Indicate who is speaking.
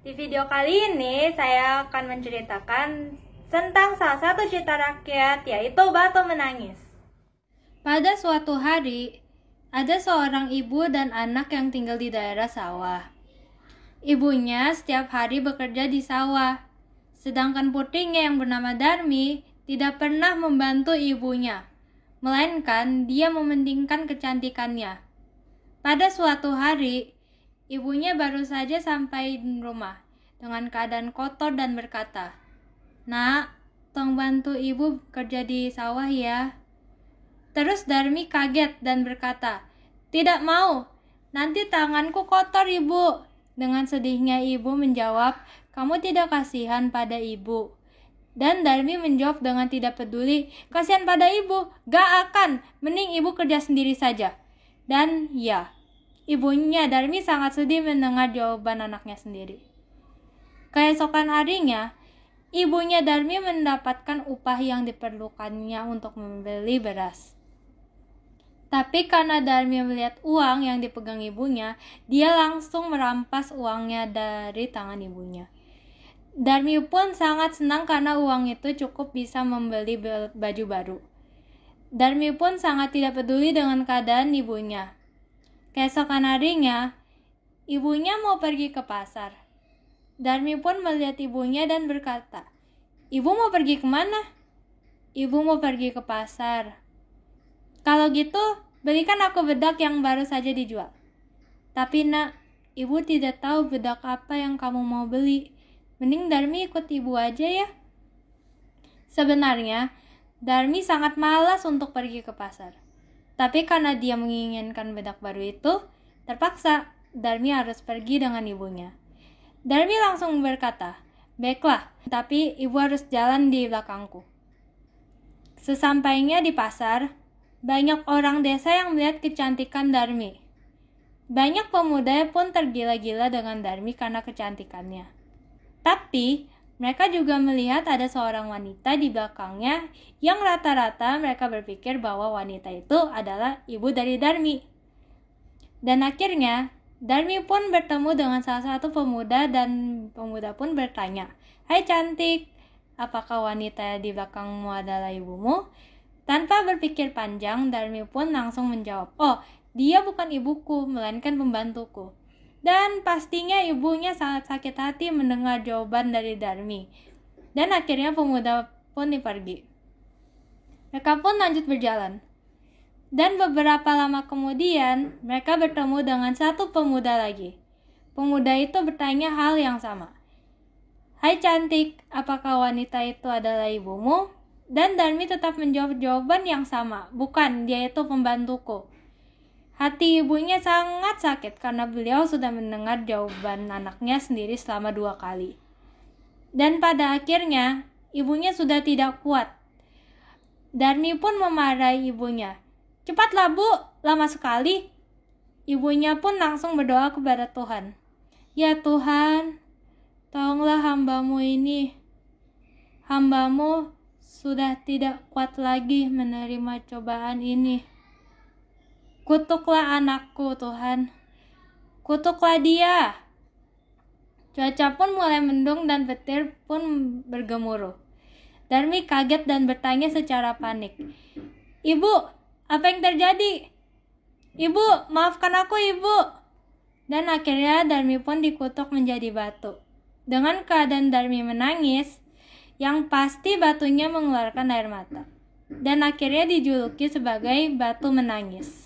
Speaker 1: Di video kali ini saya akan menceritakan tentang salah satu cerita rakyat, yaitu Batu Menangis. Pada suatu hari, ada seorang ibu dan anak yang tinggal di daerah sawah. Ibunya setiap hari bekerja di sawah, sedangkan putrinya yang bernama Darmi tidak pernah membantu ibunya, melainkan dia mementingkan kecantikannya. Pada suatu hari, ibunya baru saja sampai di rumah dengan keadaan kotor dan berkata, "Nak, tolong bantu ibu kerja di sawah ya." Terus Darmi kaget dan berkata, "Tidak mau, nanti tanganku kotor ibu." Dengan sedihnya ibu menjawab, "Kamu tidak kasihan pada ibu." Dan Darmi menjawab dengan tidak peduli, "Kasihan pada ibu? Gak akan, mending ibu kerja sendiri saja." Dan ya, ibunya Darmi sangat sedih mendengar jawaban anaknya sendiri. Keesokan harinya, ibunya Darmi mendapatkan upah yang diperlukannya untuk membeli beras. Tapi karena Darmi melihat uang yang dipegang ibunya, dia langsung merampas uangnya dari tangan ibunya. Darmi pun sangat senang karena uang itu cukup bisa membeli baju baru. Darmi pun sangat tidak peduli dengan keadaan ibunya. Keesokan harinya, ibunya mau pergi ke pasar. Darmi pun melihat ibunya dan berkata, "Ibu mau pergi kemana?" "Ibu mau pergi ke pasar." "Kalau gitu, belikan aku bedak yang baru saja dijual." "Tapi nak, ibu tidak tahu bedak apa yang kamu mau beli. Mending Darmi ikut ibu aja ya." Sebenarnya, Darmi sangat malas untuk pergi ke pasar. Tapi karena dia menginginkan bedak baru itu, terpaksa Darmi harus pergi dengan ibunya. Darmi langsung berkata, "Baiklah, tapi ibu harus jalan di belakangku." Sesampainya di pasar, banyak orang desa yang melihat kecantikan Darmi. Banyak pemuda pun tergila-gila dengan Darmi karena kecantikannya. Tapi mereka juga melihat ada seorang wanita di belakangnya yang rata-rata mereka berpikir bahwa wanita itu adalah ibu dari Darmi. Dan akhirnya Darmi pun bertemu dengan salah satu pemuda dan pemuda pun bertanya, "Hai cantik, apakah wanita di belakangmu adalah ibumu?" Tanpa berpikir panjang, Darmi pun langsung menjawab, "Oh, dia bukan ibuku, melainkan pembantuku." Dan pastinya ibunya sangat sakit hati mendengar jawaban dari Darmi. Dan akhirnya pemuda pun pergi. Mereka pun lanjut berjalan. Dan beberapa lama kemudian, mereka bertemu dengan satu pemuda lagi. Pemuda itu bertanya hal yang sama. "Hai cantik, apakah wanita itu adalah ibumu?" Dan Darmi tetap menjawab jawaban yang sama, "Bukan, dia itu pembantuku." Hati ibunya sangat sakit karena beliau sudah mendengar jawaban anaknya sendiri selama 2 kali. Dan pada akhirnya, ibunya sudah tidak kuat. Darmi pun memarahi ibunya. "Cepatlah bu, lama sekali." Ibunya pun langsung berdoa kepada Tuhan. "Ya Tuhan, tolonglah hambamu ini. Hambamu sudah tidak kuat lagi menerima cobaan ini. Kutuklah anakku Tuhan. Kutuklah dia." Cuaca pun mulai mendung dan petir pun bergemuruh. Darmi kaget dan bertanya secara panik, "Ibu, apa yang terjadi? Ibu, maafkan aku ibu." Dan akhirnya Darmi pun dikutuk menjadi batu. Dengan keadaan Darmi menangis, yang pasti batunya mengeluarkan air mata. Dan akhirnya dijuluki sebagai Batu Menangis.